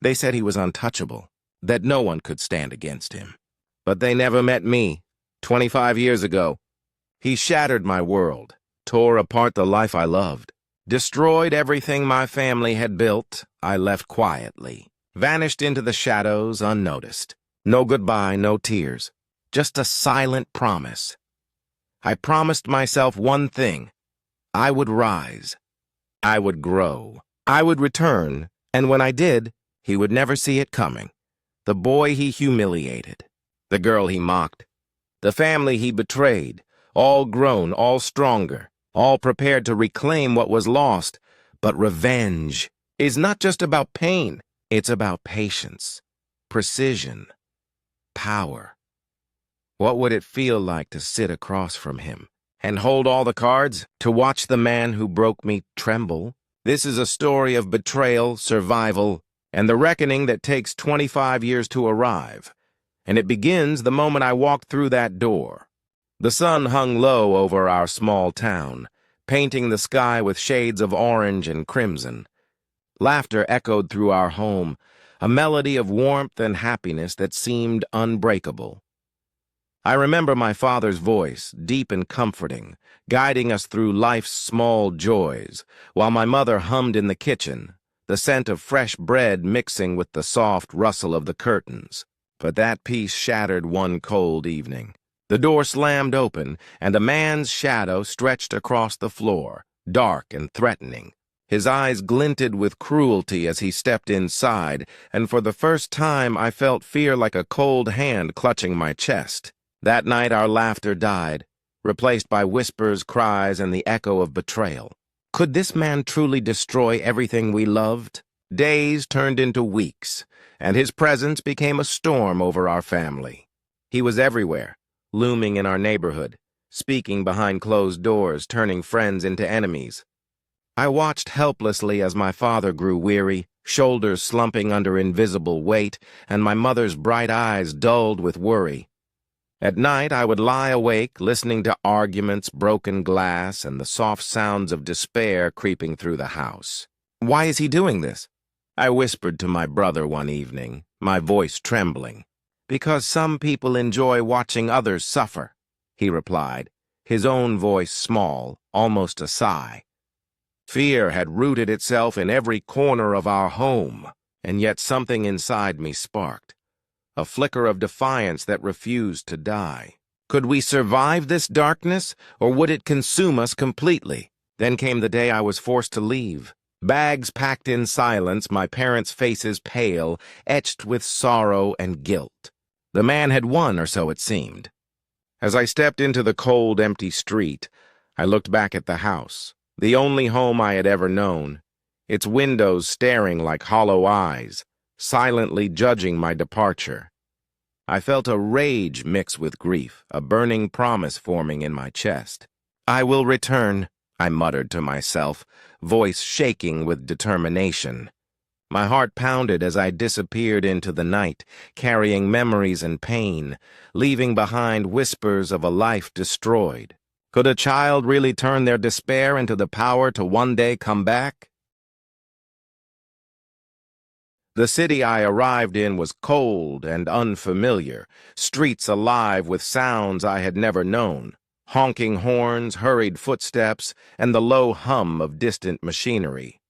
They said he was untouchable, that no one could stand against him. But they never met me, 25 years ago. He shattered my world, tore apart the life I loved, destroyed everything my family had built. I left quietly, vanished into the shadows unnoticed. No goodbye, no tears, just a silent promise. I promised myself one thing. I would rise. I would grow. I would return, and when I did, he would never see it coming. The boy he humiliated, the girl he mocked, the family he betrayed, all grown, all stronger, all prepared to reclaim what was lost. But revenge is not just about pain. It's about patience, precision, power. What would it feel like to sit across from him and hold all the cards, to watch the man who broke me tremble? This is a story of betrayal, survival, and the reckoning that takes 25 years to arrive. And it begins the moment I walked through that door. The sun hung low over our small town, painting the sky with shades of orange and crimson. Laughter echoed through our home, a melody of warmth and happiness that seemed unbreakable. I remember my father's voice, deep and comforting, guiding us through life's small joys, while my mother hummed in the kitchen, the scent of fresh bread mixing with the soft rustle of the curtains. But that peace shattered one cold evening. The door slammed open, and a man's shadow stretched across the floor, dark and threatening. His eyes glinted with cruelty as he stepped inside, and for the first time I felt fear like a cold hand clutching my chest. That night our laughter died, replaced by whispers, cries, and the echo of betrayal. Could this man truly destroy everything we loved? Days turned into weeks, and his presence became a storm over our family. He was everywhere, looming in our neighborhood, speaking behind closed doors, turning friends into enemies. I watched helplessly as my father grew weary, shoulders slumping under invisible weight, and my mother's bright eyes dulled with worry. At night, I would lie awake, listening to arguments, broken glass, and the soft sounds of despair creeping through the house. "Why is he doing this?" I whispered to my brother one evening, my voice trembling. "Because some people enjoy watching others suffer," he replied, his own voice small, almost a sigh. Fear had rooted itself in every corner of our home, and yet something inside me sparked. A flicker of defiance that refused to die. Could we survive this darkness, or would it consume us completely? Then came the day I was forced to leave. Bags packed in silence, my parents' faces pale, etched with sorrow and guilt. The man had won, or so it seemed. As I stepped into the cold, empty street, I looked back at the house, the only home I had ever known, its windows staring like hollow eyes, silently judging my departure. I felt a rage mix with grief, a burning promise forming in my chest. "I will return," I muttered to myself, voice shaking with determination. My heart pounded as I disappeared into the night, carrying memories and pain, leaving behind whispers of a life destroyed. Could a child really turn their despair into the power to one day come back? The city I arrived in was cold and unfamiliar, streets alive with sounds I had never known, honking horns, hurried footsteps, and the low hum of distant machinery.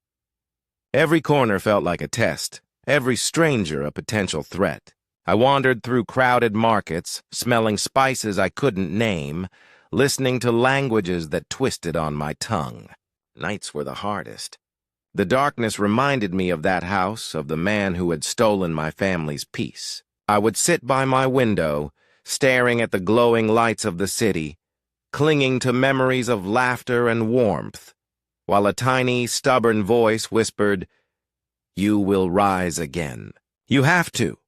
Every corner felt like a test, every stranger a potential threat. I wandered through crowded markets, smelling spices I couldn't name, listening to languages that twisted on my tongue. Nights were the hardest. The darkness reminded me of that house, of the man who had stolen my family's peace. I would sit by my window, staring at the glowing lights of the city, clinging to memories of laughter and warmth, while a tiny, stubborn voice whispered, "You will rise again. You have to."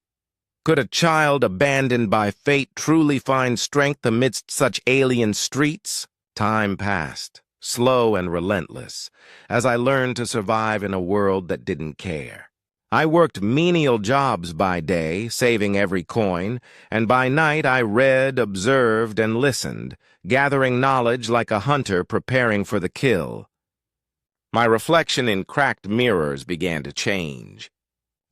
Could a child abandoned by fate truly find strength amidst such alien streets? Time passed, slow and relentless, as I learned to survive in a world that didn't care. I worked menial jobs by day, saving every coin, and by night I read, observed, and listened, gathering knowledge like a hunter preparing for the kill. My reflection in cracked mirrors began to change.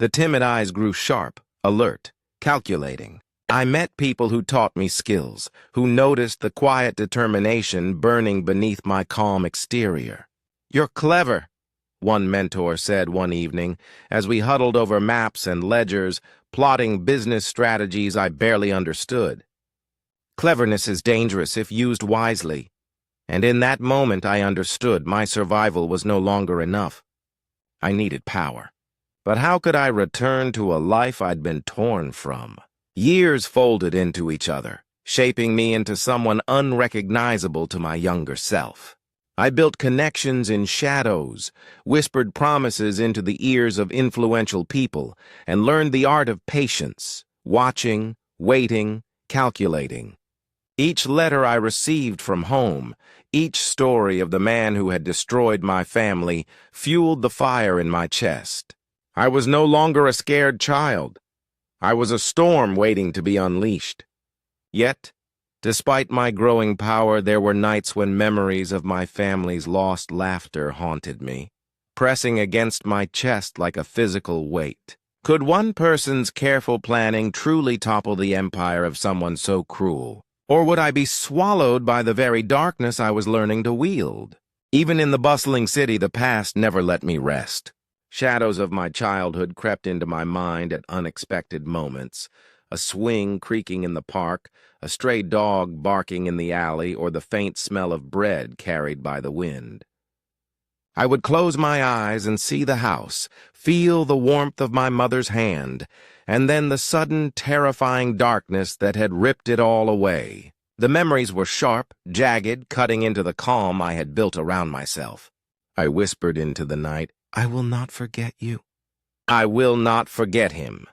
The timid eyes grew sharp, alert, calculating. I met people who taught me skills, who noticed the quiet determination burning beneath my calm exterior. "You're clever," one mentor said one evening, as we huddled over maps and ledgers, plotting business strategies I barely understood. "Cleverness is dangerous if used wisely." And in that moment I understood my survival was no longer enough. I needed power. But how could I return to a life I'd been torn from? Years folded into each other, shaping me into someone unrecognizable to my younger self. I built connections in shadows, whispered promises into the ears of influential people, and learned the art of patience, watching, waiting, calculating. Each letter I received from home, each story of the man who had destroyed my family, fueled the fire in my chest. I was no longer a scared child. I was a storm waiting to be unleashed. Yet, despite my growing power, there were nights when memories of my family's lost laughter haunted me, pressing against my chest like a physical weight. Could one person's careful planning truly topple the empire of someone so cruel? Or would I be swallowed by the very darkness I was learning to wield? Even in the bustling city, the past never let me rest. Shadows of my childhood crept into my mind at unexpected moments. A swing creaking in the park, a stray dog barking in the alley, or the faint smell of bread carried by the wind. I would close my eyes and see the house, feel the warmth of my mother's hand, and then the sudden, terrifying darkness that had ripped it all away. The memories were sharp, jagged, cutting into the calm I had built around myself. I whispered into the night, "I will not forget you. I will not forget him."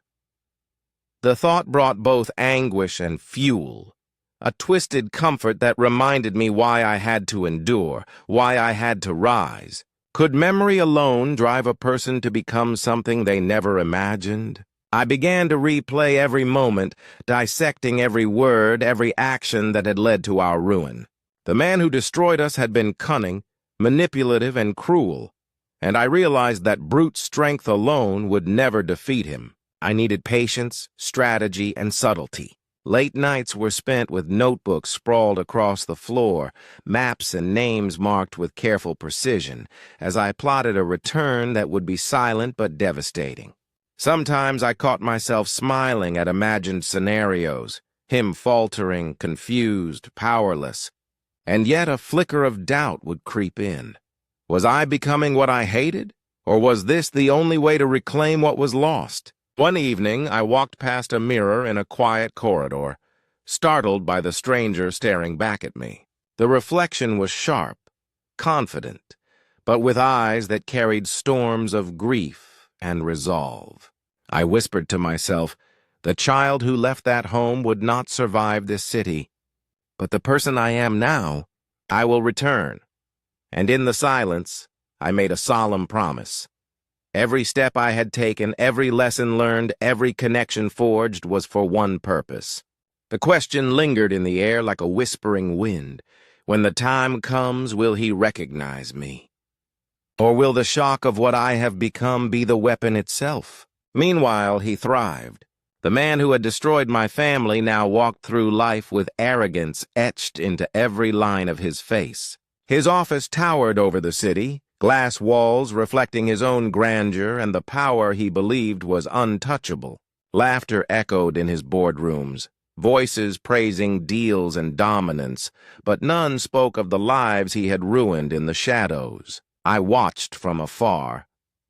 The thought brought both anguish and fuel, a twisted comfort that reminded me why I had to endure, why I had to rise. Could memory alone drive a person to become something they never imagined? I began to replay every moment, dissecting every word, every action that had led to our ruin. The man who destroyed us had been cunning, manipulative, and cruel, and I realized that brute strength alone would never defeat him. I needed patience, strategy, and subtlety. Late nights were spent with notebooks sprawled across the floor, maps and names marked with careful precision, as I plotted a return that would be silent but devastating. Sometimes I caught myself smiling at imagined scenarios, him faltering, confused, powerless, and yet a flicker of doubt would creep in. Was I becoming what I hated, or was this the only way to reclaim what was lost? One evening, I walked past a mirror in a quiet corridor, startled by the stranger staring back at me. The reflection was sharp, confident, but with eyes that carried storms of grief and resolve. I whispered to myself, the child who left that home would not survive this city, but the person I am now, I will return. And in the silence, I made a solemn promise. Every step I had taken, every lesson learned, every connection forged was for one purpose. The question lingered in the air like a whispering wind. When the time comes, will he recognize me? Or will the shock of what I have become be the weapon itself? Meanwhile, he thrived. The man who had destroyed my family now walked through life with arrogance etched into every line of his face. His office towered over the city, glass walls reflecting his own grandeur and the power he believed was untouchable. Laughter echoed in his boardrooms, voices praising deals and dominance, but none spoke of the lives he had ruined in the shadows. I watched from afar,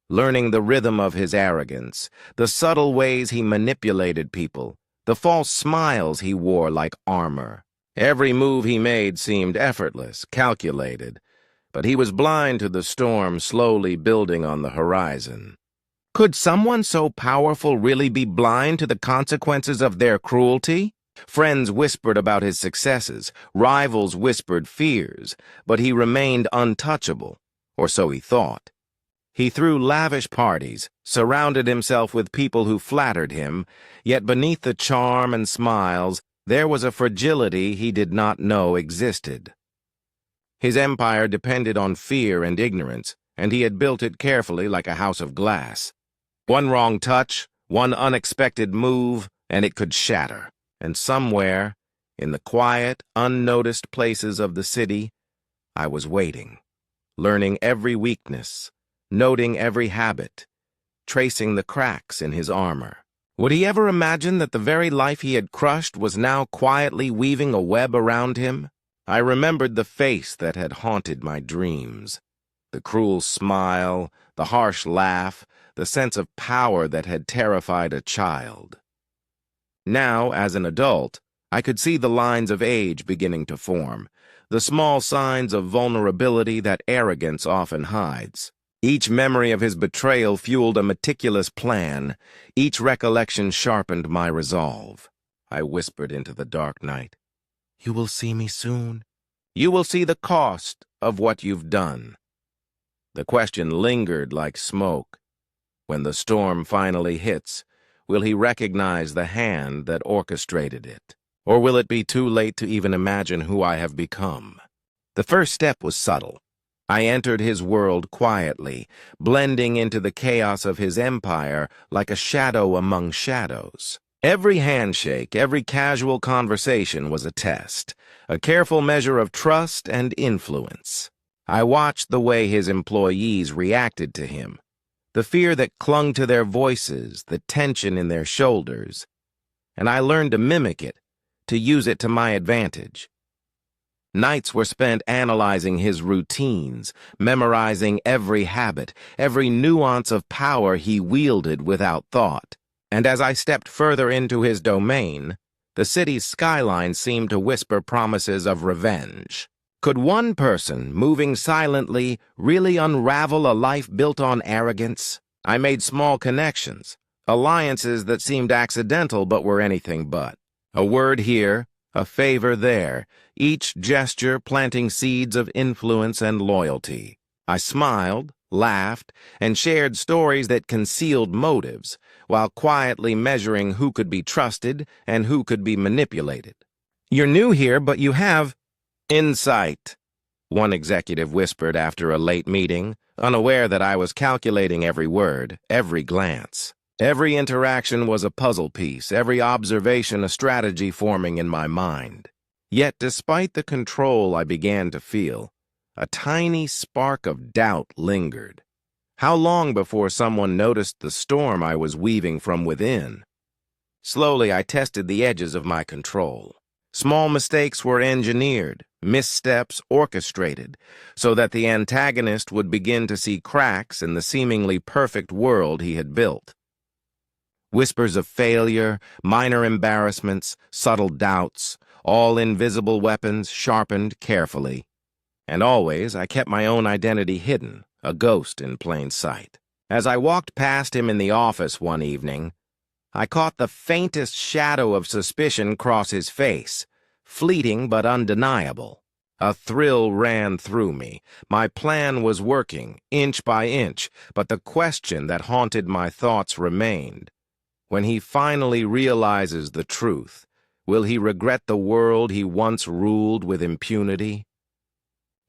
learning the rhythm of his arrogance, the subtle ways he manipulated people, the false smiles he wore like armor. Every move he made seemed effortless, calculated, but he was blind to the storm slowly building on the horizon. Could someone so powerful really be blind to the consequences of their cruelty? Friends whispered about his successes, rivals whispered fears, but he remained untouchable, or so he thought. He threw lavish parties, surrounded himself with people who flattered him, yet beneath the charm and smiles, there was a fragility he did not know existed. His empire depended on fear and ignorance, and he had built it carefully like a house of glass. One wrong touch, one unexpected move, and it could shatter. And somewhere, in the quiet, unnoticed places of the city, I was waiting, learning every weakness, noting every habit, tracing the cracks in his armor. Would he ever imagine that the very life he had crushed was now quietly weaving a web around him? I remembered the face that had haunted my dreams, the cruel smile, the harsh laugh, the sense of power that had terrified a child. Now, as an adult, I could see the lines of age beginning to form, the small signs of vulnerability that arrogance often hides. Each memory of his betrayal fueled a meticulous plan. Each recollection sharpened my resolve. I whispered into the dark night, "You will see me soon. You will see the cost of what you've done." The question lingered like smoke. When the storm finally hits, will he recognize the hand that orchestrated it? Or will it be too late to even imagine who I have become? The first step was subtle. I entered his world quietly, blending into the chaos of his empire like a shadow among shadows. Every handshake, every casual conversation was a test, a careful measure of trust and influence. I watched the way his employees reacted to him, the fear that clung to their voices, the tension in their shoulders, and I learned to mimic it, to use it to my advantage. Nights were spent analyzing his routines, memorizing every habit, every nuance of power he wielded without thought. And as I stepped further into his domain, the city's skyline seemed to whisper promises of revenge. Could one person, moving silently, really unravel a life built on arrogance? I made small connections, alliances that seemed accidental but were anything but. A word here, a favor there, each gesture planting seeds of influence and loyalty. I smiled, laughed, and shared stories that concealed motives, while quietly measuring who could be trusted and who could be manipulated. "You're new here, but you have insight," one executive whispered after a late meeting, unaware that I was calculating every word, every glance. Every interaction was a puzzle piece, every observation a strategy forming in my mind. Yet, despite the control I began to feel, a tiny spark of doubt lingered. How long before someone noticed the storm I was weaving from within? Slowly, I tested the edges of my control. Small mistakes were engineered, missteps orchestrated, so that the antagonist would begin to see cracks in the seemingly perfect world he had built. Whispers of failure, minor embarrassments, subtle doubts, all invisible weapons sharpened carefully. And always I kept my own identity hidden, a ghost in plain sight. As I walked past him in the office one evening, I caught the faintest shadow of suspicion cross his face, fleeting but undeniable. A thrill ran through me. My plan was working, inch by inch, but the question that haunted my thoughts remained. When he finally realizes the truth, will he regret the world he once ruled with impunity?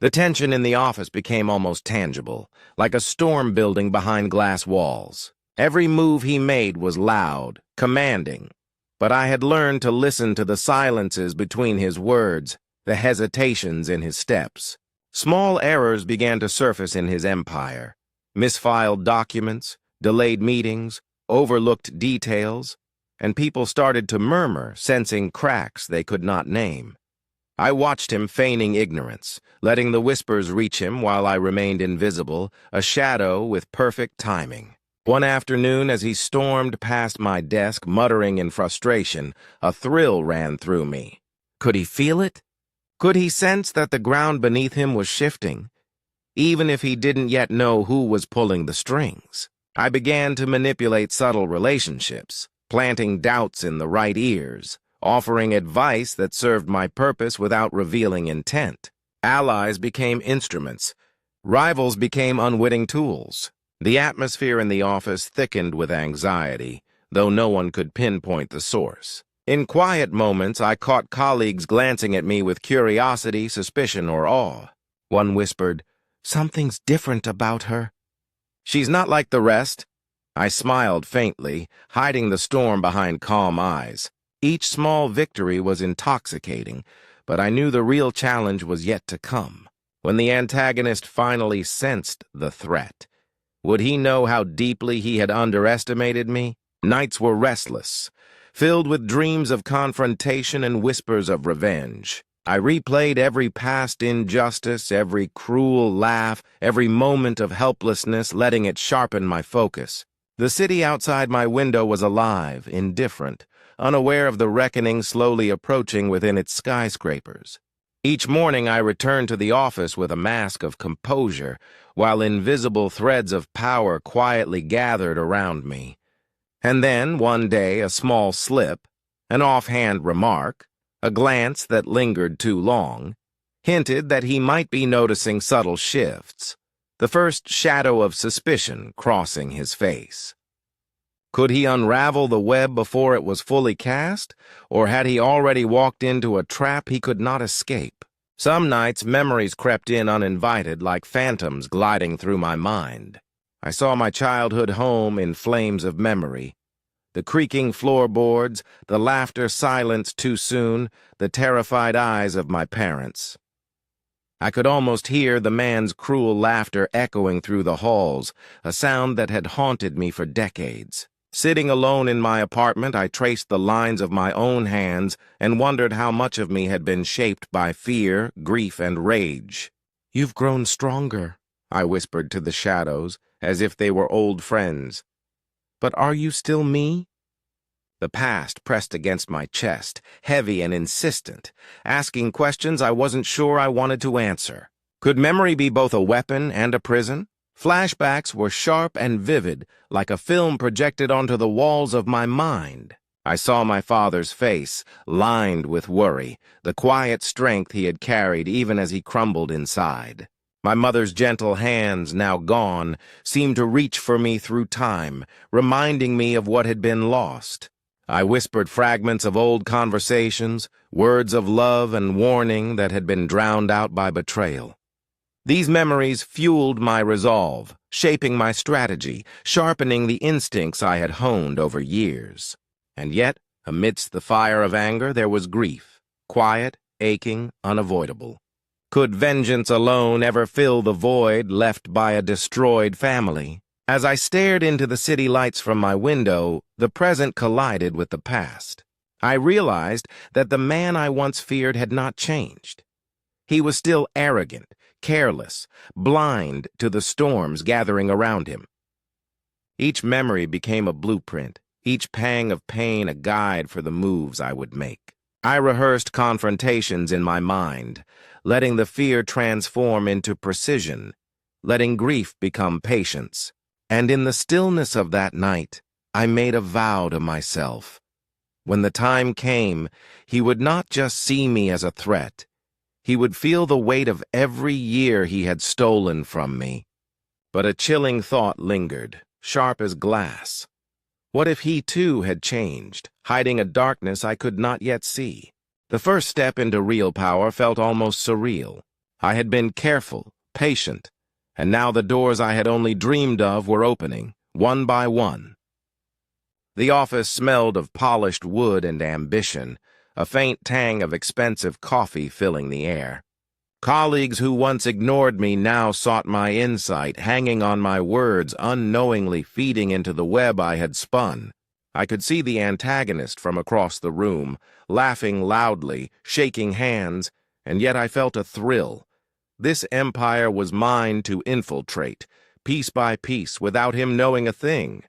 The tension in the office became almost tangible, like a storm building behind glass walls. Every move he made was loud, commanding, but I had learned to listen to the silences between his words, the hesitations in his steps. Small errors began to surface in his empire. Misfiled documents, delayed meetings, overlooked details, and people started to murmur, sensing cracks they could not name. I watched him feigning ignorance, letting the whispers reach him while I remained invisible, a shadow with perfect timing. One afternoon, as he stormed past my desk, muttering in frustration, a thrill ran through me. Could he feel it? Could he sense that the ground beneath him was shifting, even if he didn't yet know who was pulling the strings? I began to manipulate subtle relationships, planting doubts in the right ears, offering advice that served my purpose without revealing intent. Allies became instruments. Rivals became unwitting tools. The atmosphere in the office thickened with anxiety, though no one could pinpoint the source. In quiet moments, I caught colleagues glancing at me with curiosity, suspicion, or awe. One whispered, "Something's different about her. She's not like the rest." I smiled faintly, hiding the storm behind calm eyes. Each small victory was intoxicating, but I knew the real challenge was yet to come. When the antagonist finally sensed the threat, would he know how deeply he had underestimated me? Nights were restless, filled with dreams of confrontation and whispers of revenge. I replayed every past injustice, every cruel laugh, every moment of helplessness, letting it sharpen my focus. The city outside my window was alive, indifferent, unaware of the reckoning slowly approaching within its skyscrapers. Each morning I returned to the office with a mask of composure, while invisible threads of power quietly gathered around me. And then, one day, a small slip, an offhand remark, a glance that lingered too long, hinted that he might be noticing subtle shifts, the first shadow of suspicion crossing his face. Could he unravel the web before it was fully cast, or had he already walked into a trap he could not escape? Some nights memories crept in uninvited like phantoms gliding through my mind. I saw my childhood home in flames of memory. The creaking floorboards, the laughter silenced too soon, the terrified eyes of my parents. I could almost hear the man's cruel laughter echoing through the halls, a sound that had haunted me for decades. Sitting alone in my apartment, I traced the lines of my own hands and wondered how much of me had been shaped by fear, grief, and rage. "You've grown stronger," I whispered to the shadows, as if they were old friends. "But are you still me?" The past pressed against my chest, heavy and insistent, asking questions I wasn't sure I wanted to answer. Could memory be both a weapon and a prison? Flashbacks were sharp and vivid, like a film projected onto the walls of my mind. I saw my father's face, lined with worry, the quiet strength he had carried even as he crumbled inside. My mother's gentle hands, now gone, seemed to reach for me through time, reminding me of what had been lost. I whispered fragments of old conversations, words of love and warning that had been drowned out by betrayal. These memories fueled my resolve, shaping my strategy, sharpening the instincts I had honed over years. And yet, amidst the fire of anger, there was grief, quiet, aching, unavoidable. Could vengeance alone ever fill the void left by a destroyed family? As I stared into the city lights from my window, the present collided with the past. I realized that the man I once feared had not changed. He was still arrogant, careless, blind to the storms gathering around him. Each memory became a blueprint, each pang of pain a guide for the moves I would make. I rehearsed confrontations in my mind, letting the fear transform into precision, letting grief become patience. And in the stillness of that night, I made a vow to myself. When the time came, he would not just see me as a threat. He would feel the weight of every year he had stolen from me. But a chilling thought lingered, sharp as glass. What if he too had changed, hiding a darkness I could not yet see? The first step into real power felt almost surreal. I had been careful, patient, and now the doors I had only dreamed of were opening, one by one. The office smelled of polished wood and ambition, a faint tang of expensive coffee filling the air. Colleagues who once ignored me now sought my insight, hanging on my words, unknowingly feeding into the web I had spun. I could see the antagonist from across the room, laughing loudly, shaking hands, and yet I felt a thrill. This empire was mine to infiltrate, piece by piece, without him knowing a thing.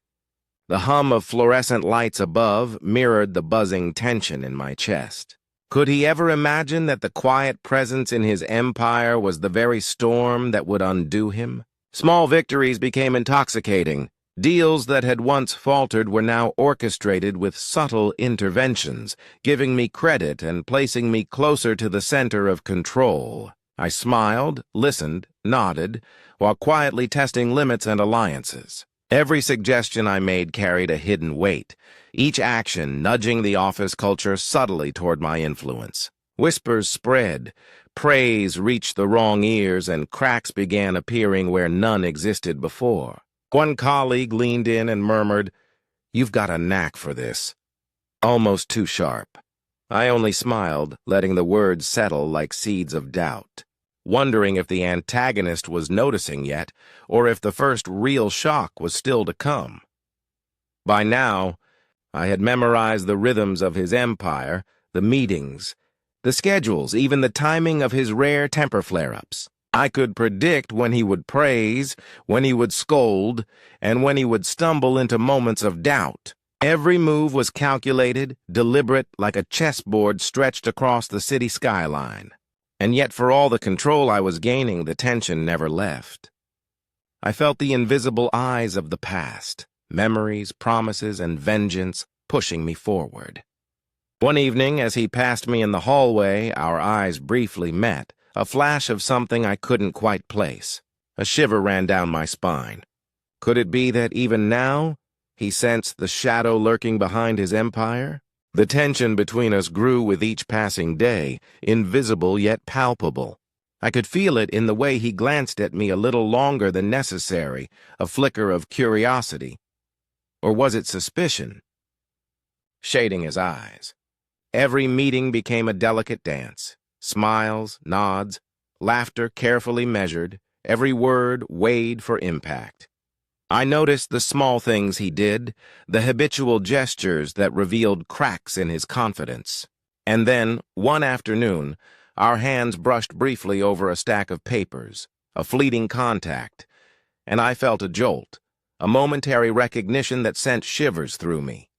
The hum of fluorescent lights above mirrored the buzzing tension in my chest. Could he ever imagine that the quiet presence in his empire was the very storm that would undo him? Small victories became intoxicating. Deals that had once faltered were now orchestrated with subtle interventions, giving me credit and placing me closer to the center of control. I smiled, listened, nodded, while quietly testing limits and alliances. Every suggestion I made carried a hidden weight, each action nudging the office culture subtly toward my influence. Whispers spread, praise reached the wrong ears, and cracks began appearing where none existed before. One colleague leaned in and murmured, "You've got a knack for this." Almost too sharp. I only smiled, letting the words settle like seeds of doubt, wondering if the antagonist was noticing yet, or if the first real shock was still to come. By now, I had memorized the rhythms of his empire, the meetings, the schedules, even the timing of his rare temper flare-ups. I could predict when he would praise, when he would scold, and when he would stumble into moments of doubt. Every move was calculated, deliberate, like a chessboard stretched across the city skyline. And yet, for all the control I was gaining, the tension never left. I felt the invisible eyes of the past, memories, promises, and vengeance pushing me forward. One evening, as he passed me in the hallway, our eyes briefly met, a flash of something I couldn't quite place. A shiver ran down my spine. Could it be that even now, he sensed the shadow lurking behind his empire? The tension between us grew with each passing day, invisible yet palpable. I could feel it in the way he glanced at me a little longer than necessary, a flicker of curiosity. Or was it suspicion? Shading his eyes. Every meeting became a delicate dance. Smiles, nods, laughter carefully measured, every word weighed for impact. I noticed the small things he did, the habitual gestures that revealed cracks in his confidence. And then, one afternoon, our hands brushed briefly over a stack of papers, a fleeting contact, and I felt a jolt, a momentary recognition that sent shivers through me.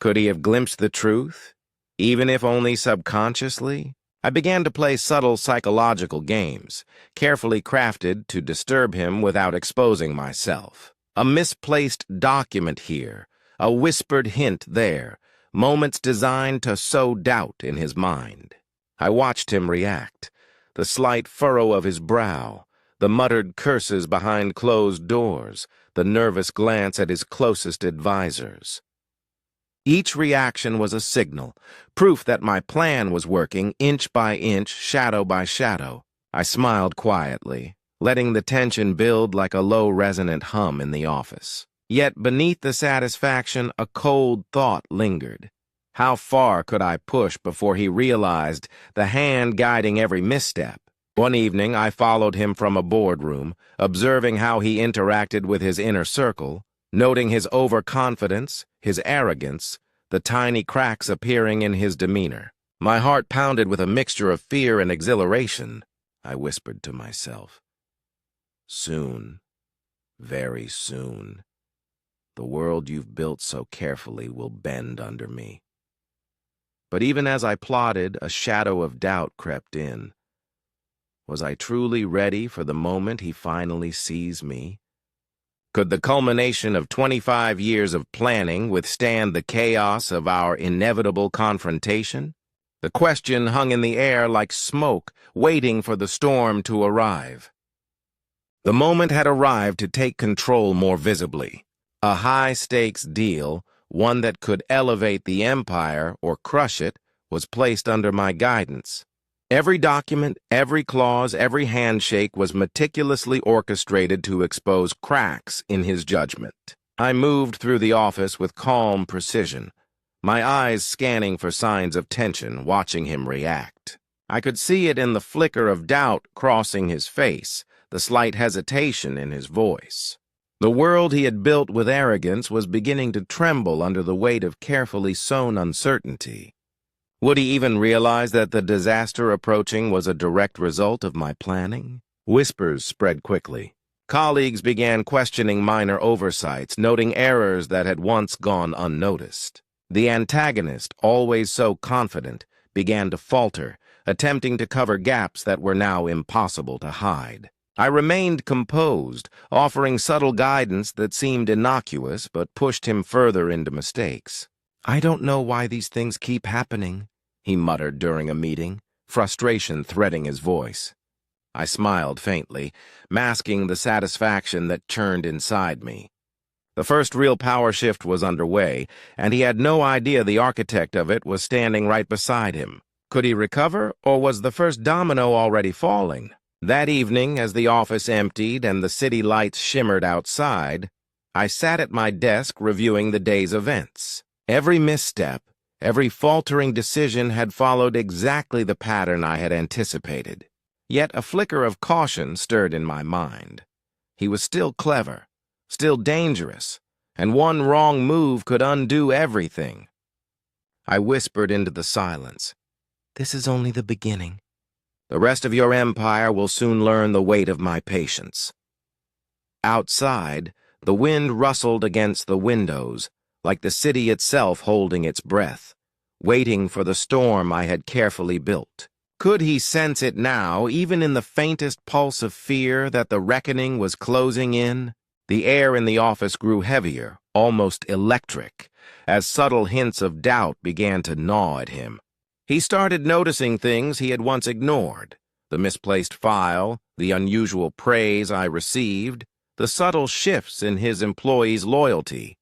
Could he have glimpsed the truth, even if only subconsciously? I began to play subtle psychological games, carefully crafted to disturb him without exposing myself. A misplaced document here, a whispered hint there, moments designed to sow doubt in his mind. I watched him react, the slight furrow of his brow, the muttered curses behind closed doors, the nervous glance at his closest advisors. Each reaction was a signal, proof that my plan was working inch by inch, shadow by shadow. I smiled quietly, letting the tension build like a low resonant hum in the office. Yet beneath the satisfaction, a cold thought lingered. How far could I push before he realized the hand guiding every misstep? One evening, I followed him from a boardroom, observing how he interacted with his inner circle, noting his overconfidence, his arrogance, the tiny cracks appearing in his demeanor. My heart pounded with a mixture of fear and exhilaration. I whispered to myself, "Soon, very soon, the world you've built so carefully will bend under me." But even as I plotted, a shadow of doubt crept in. Was I truly ready for the moment he finally sees me? Could the culmination of 25 years of planning withstand the chaos of our inevitable confrontation? The question hung in the air like smoke, waiting for the storm to arrive. The moment had arrived to take control more visibly. A high-stakes deal, one that could elevate the empire or crush it, was placed under my guidance. Every document, every clause, every handshake was meticulously orchestrated to expose cracks in his judgment. I moved through the office with calm precision, my eyes scanning for signs of tension, watching him react. I could see it in the flicker of doubt crossing his face, the slight hesitation in his voice. The world he had built with arrogance was beginning to tremble under the weight of carefully sown uncertainty. Would he even realize that the disaster approaching was a direct result of my planning? Whispers spread quickly. Colleagues began questioning minor oversights, noting errors that had once gone unnoticed. The antagonist, always so confident, began to falter, attempting to cover gaps that were now impossible to hide. I remained composed, offering subtle guidance that seemed innocuous but pushed him further into mistakes. "I don't know why these things keep happening," he muttered during a meeting, frustration threading his voice. I smiled faintly, masking the satisfaction that churned inside me. The first real power shift was underway, and he had no idea the architect of it was standing right beside him. Could he recover, or was the first domino already falling? That evening, as the office emptied and the city lights shimmered outside, I sat at my desk reviewing the day's events. Every misstep, every faltering decision had followed exactly the pattern I had anticipated. Yet a flicker of caution stirred in my mind. He was still clever, still dangerous, and one wrong move could undo everything. I whispered into the silence, "This is only the beginning. The rest of your empire will soon learn the weight of my patience." Outside, the wind rustled against the windows, like the city itself holding its breath, waiting for the storm I had carefully built. Could he sense it now, even in the faintest pulse of fear, that the reckoning was closing in? The air in the office grew heavier, almost electric, as subtle hints of doubt began to gnaw at him. He started noticing things he had once ignored: the misplaced file, the unusual praise I received, the subtle shifts in his employees' loyalty.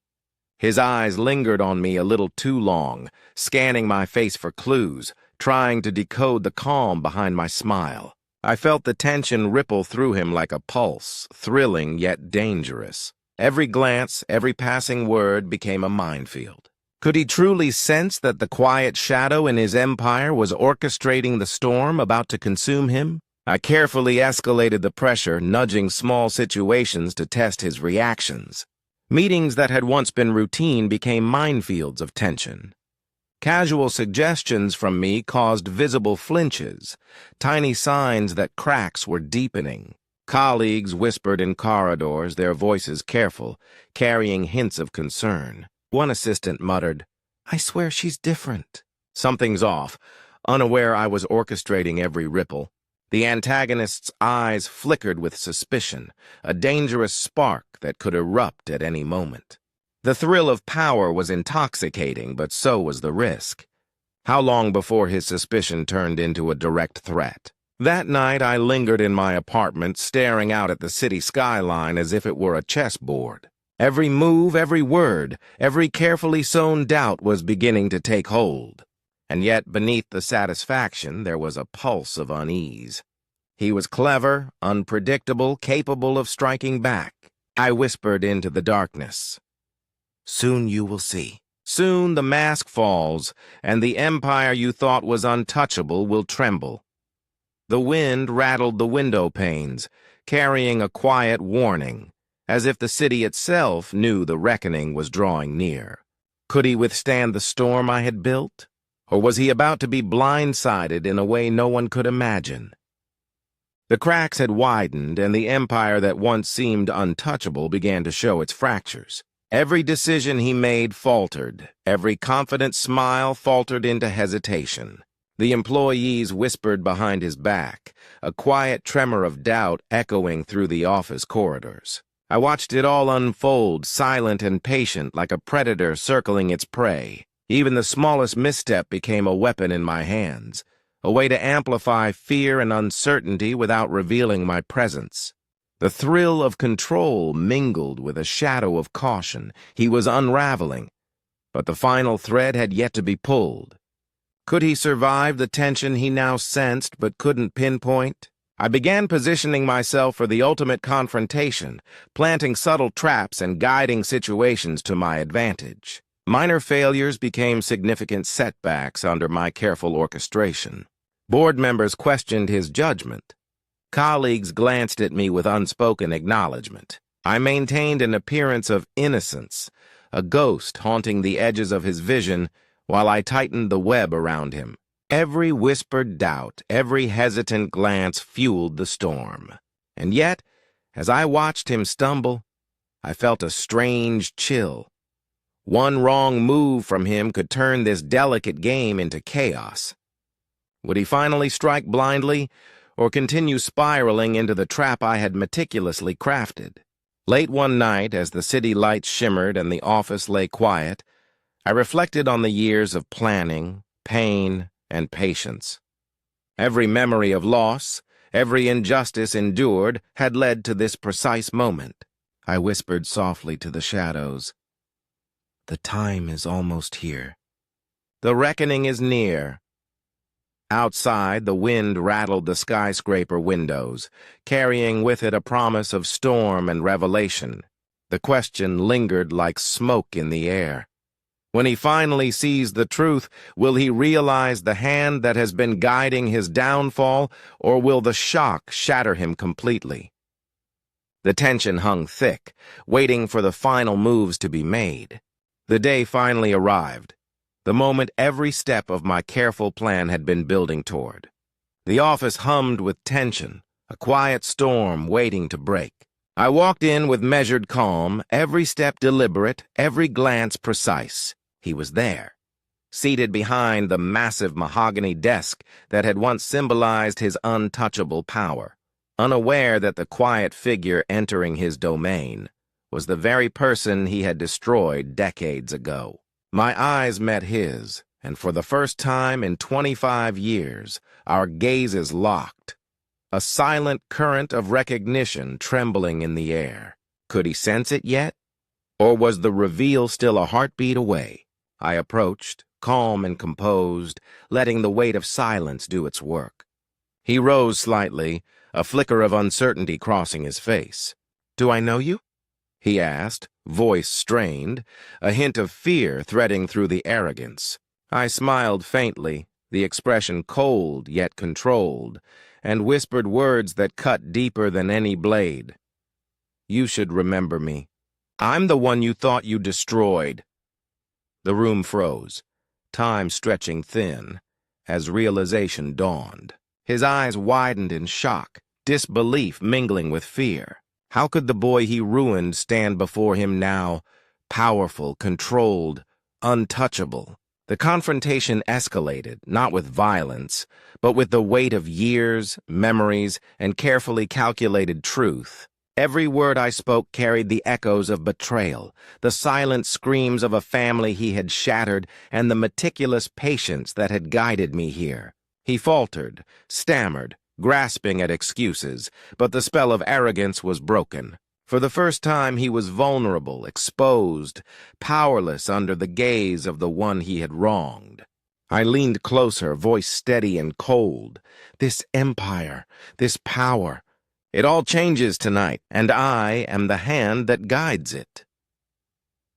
His eyes lingered on me a little too long, scanning my face for clues, trying to decode the calm behind my smile. I felt the tension ripple through him like a pulse, thrilling yet dangerous. Every glance, every passing word became a minefield. Could he truly sense that the quiet shadow in his empire was orchestrating the storm about to consume him? I carefully escalated the pressure, nudging small situations to test his reactions. Meetings that had once been routine became minefields of tension. Casual suggestions from me caused visible flinches, tiny signs that cracks were deepening. Colleagues whispered in corridors, their voices careful, carrying hints of concern. One assistant muttered, "I swear she's different." Something's off, unaware I was orchestrating every ripple. The antagonist's eyes flickered with suspicion, a dangerous spark that could erupt at any moment. The thrill of power was intoxicating, but so was the risk. How long before his suspicion turned into a direct threat? That night I lingered in my apartment, staring out at the city skyline as if it were a chessboard. Every move, every word, every carefully sown doubt was beginning to take hold. And yet beneath the satisfaction there was a pulse of unease. He was clever, unpredictable, capable of striking back. I whispered into the darkness, "Soon you will see. Soon the mask falls, and the empire you thought was untouchable will tremble." The wind rattled the window panes, carrying a quiet warning, as if the city itself knew the reckoning was drawing near. Could he withstand the storm I had built? Or was he about to be blindsided in a way no one could imagine? The cracks had widened, and the empire that once seemed untouchable began to show its fractures. Every decision he made faltered. Every confident smile faltered into hesitation. The employees whispered behind his back, a quiet tremor of doubt echoing through the office corridors. I watched it all unfold, silent and patient, like a predator circling its prey. Even the smallest misstep became a weapon in my hands, a way to amplify fear and uncertainty without revealing my presence. The thrill of control mingled with a shadow of caution. He was unraveling, but the final thread had yet to be pulled. Could he survive the tension he now sensed but couldn't pinpoint? I began positioning myself for the ultimate confrontation, planting subtle traps and guiding situations to my advantage. Minor failures became significant setbacks under my careful orchestration. Board members questioned his judgment. Colleagues glanced at me with unspoken acknowledgement. I maintained an appearance of innocence, a ghost haunting the edges of his vision while I tightened the web around him. Every whispered doubt, every hesitant glance fueled the storm. And yet, as I watched him stumble, I felt a strange chill. One wrong move from him could turn this delicate game into chaos. Would he finally strike blindly, or continue spiraling into the trap I had meticulously crafted? Late one night, as the city lights shimmered and the office lay quiet, I reflected on the years of planning, pain, and patience. Every memory of loss, every injustice endured, had led to this precise moment. I whispered softly to the shadows, "The time is almost here. The reckoning is near." Outside, the wind rattled the skyscraper windows, carrying with it a promise of storm and revelation. The question lingered like smoke in the air. When he finally sees the truth, will he realize the hand that has been guiding his downfall, or will the shock shatter him completely? The tension hung thick, waiting for the final moves to be made. The day finally arrived, the moment every step of my careful plan had been building toward. The office hummed with tension, a quiet storm waiting to break. I walked in with measured calm, every step deliberate, every glance precise. He was there, seated behind the massive mahogany desk that had once symbolized his untouchable power, unaware that the quiet figure entering his domain was the very person he had destroyed decades ago. My eyes met his, and for the first time in 25 years, our gazes locked, a silent current of recognition trembling in the air. Could he sense it yet? Or was the reveal still a heartbeat away? I approached, calm and composed, letting the weight of silence do its work. He rose slightly, a flicker of uncertainty crossing his face. "Do I know you?" he asked, voice strained, a hint of fear threading through the arrogance. I smiled faintly, the expression cold yet controlled, and whispered words that cut deeper than any blade. "You should remember me. I'm the one you thought you destroyed." The room froze, time stretching thin, as realization dawned. His eyes widened in shock, disbelief mingling with fear. How could the boy he ruined stand before him now, powerful, controlled, untouchable? The confrontation escalated, not with violence, but with the weight of years, memories, and carefully calculated truth. Every word I spoke carried the echoes of betrayal, the silent screams of a family he had shattered, and the meticulous patience that had guided me here. He faltered, stammered, grasping at excuses, but the spell of arrogance was broken. For the first time he was vulnerable, exposed, powerless under the gaze of the one he had wronged. I leaned closer, voice steady and cold. "This empire, this power, it all changes tonight, and I am the hand that guides it."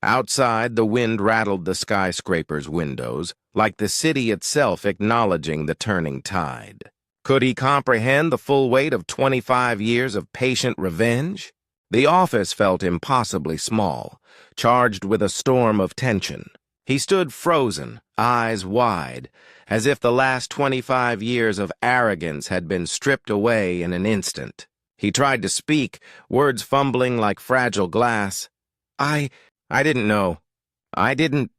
Outside, the wind rattled the skyscraper's windows, like the city itself acknowledging the turning tide. Could he comprehend the full weight of 25 years of patient revenge? The office felt impossibly small, charged with a storm of tension. He stood frozen, eyes wide, as if the last 25 years of arrogance had been stripped away in an instant. He tried to speak, words fumbling like fragile glass. I didn't know. I didn't."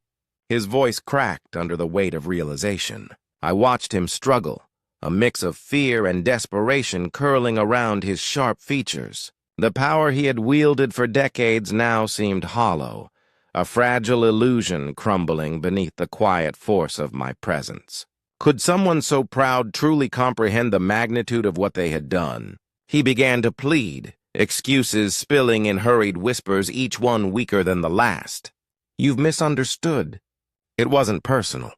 His voice cracked under the weight of realization. I watched him struggle, a mix of fear and desperation curling around his sharp features. The power he had wielded for decades now seemed hollow, a fragile illusion crumbling beneath the quiet force of my presence. Could someone so proud truly comprehend the magnitude of what they had done? He began to plead, excuses spilling in hurried whispers, each one weaker than the last. "You've misunderstood. It wasn't personal.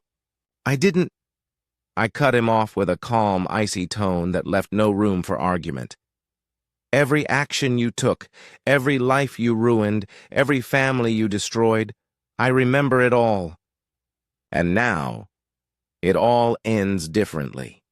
I didn't—" I cut him off with a calm, icy tone that left no room for argument. "Every action you took, every life you ruined, every family you destroyed, I remember it all. And now, it all ends differently."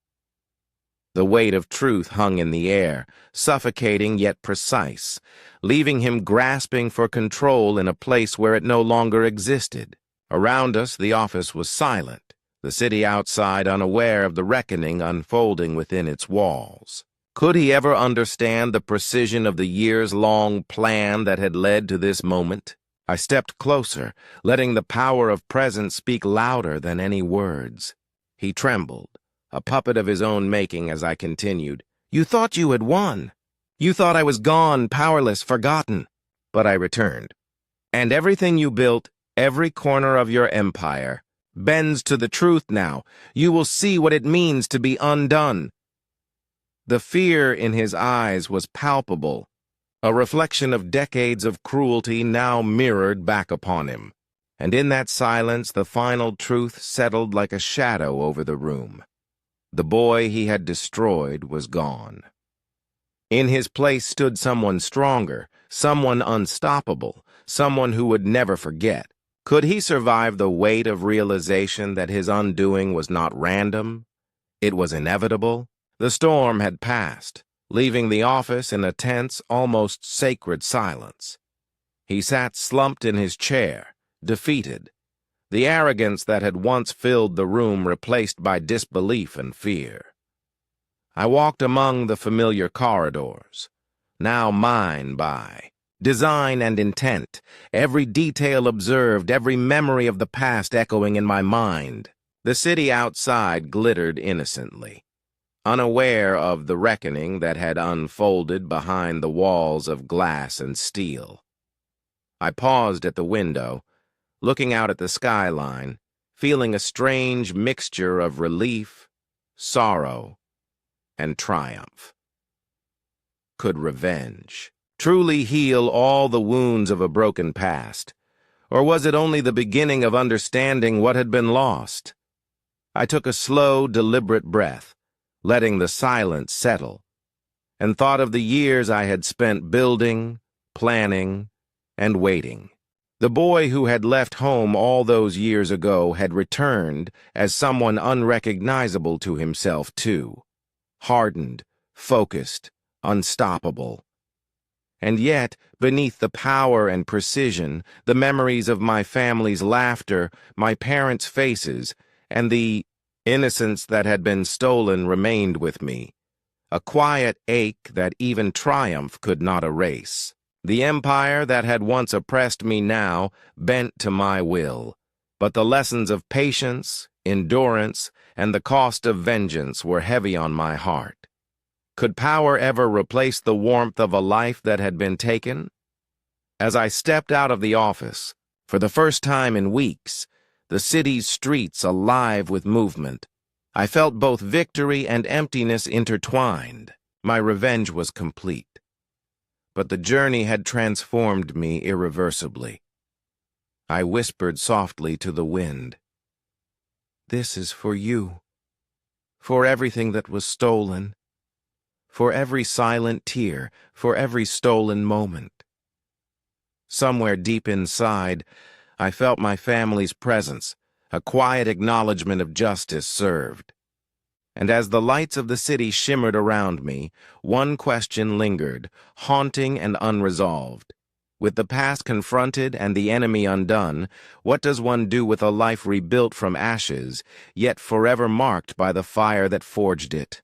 The weight of truth hung in the air, suffocating yet precise, leaving him grasping for control in a place where it no longer existed. Around us, the office was silent, the city outside unaware of the reckoning unfolding within its walls. Could he ever understand the precision of the years-long plan that had led to this moment? I stepped closer, letting the power of presence speak louder than any words. He trembled, a puppet of his own making, as I continued. "You thought you had won. You thought I was gone, powerless, forgotten." But I returned. "And everything you built, every corner of your empire, bends to the truth now. You will see what it means to be undone." The fear in his eyes was palpable, a reflection of decades of cruelty now mirrored back upon him. And in that silence, the final truth settled like a shadow over the room. The boy he had destroyed was gone. In his place stood someone stronger, someone unstoppable, someone who would never forget. Could he survive the weight of realization that his undoing was not random? It was inevitable. The storm had passed, leaving the office in a tense, almost sacred silence. He sat slumped in his chair, defeated, the arrogance that had once filled the room replaced by disbelief and fear. I walked among the familiar corridors, now mine by design and intent, every detail observed, every memory of the past echoing in my mind. The city outside glittered innocently, unaware of the reckoning that had unfolded behind the walls of glass and steel. I paused at the window, looking out at the skyline, feeling a strange mixture of relief, sorrow, and triumph. Could revenge truly heal all the wounds of a broken past, or was it only the beginning of understanding what had been lost? I took a slow, deliberate breath, letting the silence settle, and thought of the years I had spent building, planning, and waiting. The boy who had left home all those years ago had returned as someone unrecognizable to himself, too. Hardened, focused, unstoppable. And yet, beneath the power and precision, the memories of my family's laughter, my parents' faces, and the innocence that had been stolen remained with me, a quiet ache that even triumph could not erase. The empire that had once oppressed me now bent to my will, but the lessons of patience, endurance, and the cost of vengeance were heavy on my heart. Could power ever replace the warmth of a life that had been taken? As I stepped out of the office, for the first time in weeks, the city's streets alive with movement, I felt both victory and emptiness intertwined. My revenge was complete. But the journey had transformed me irreversibly. I whispered softly to the wind, "This is for you, for everything that was stolen, for every silent tear, for every stolen moment." Somewhere deep inside, I felt my family's presence, a quiet acknowledgement of justice served. And as the lights of the city shimmered around me, one question lingered, haunting and unresolved. With the past confronted and the enemy undone, what does one do with a life rebuilt from ashes, yet forever marked by the fire that forged it?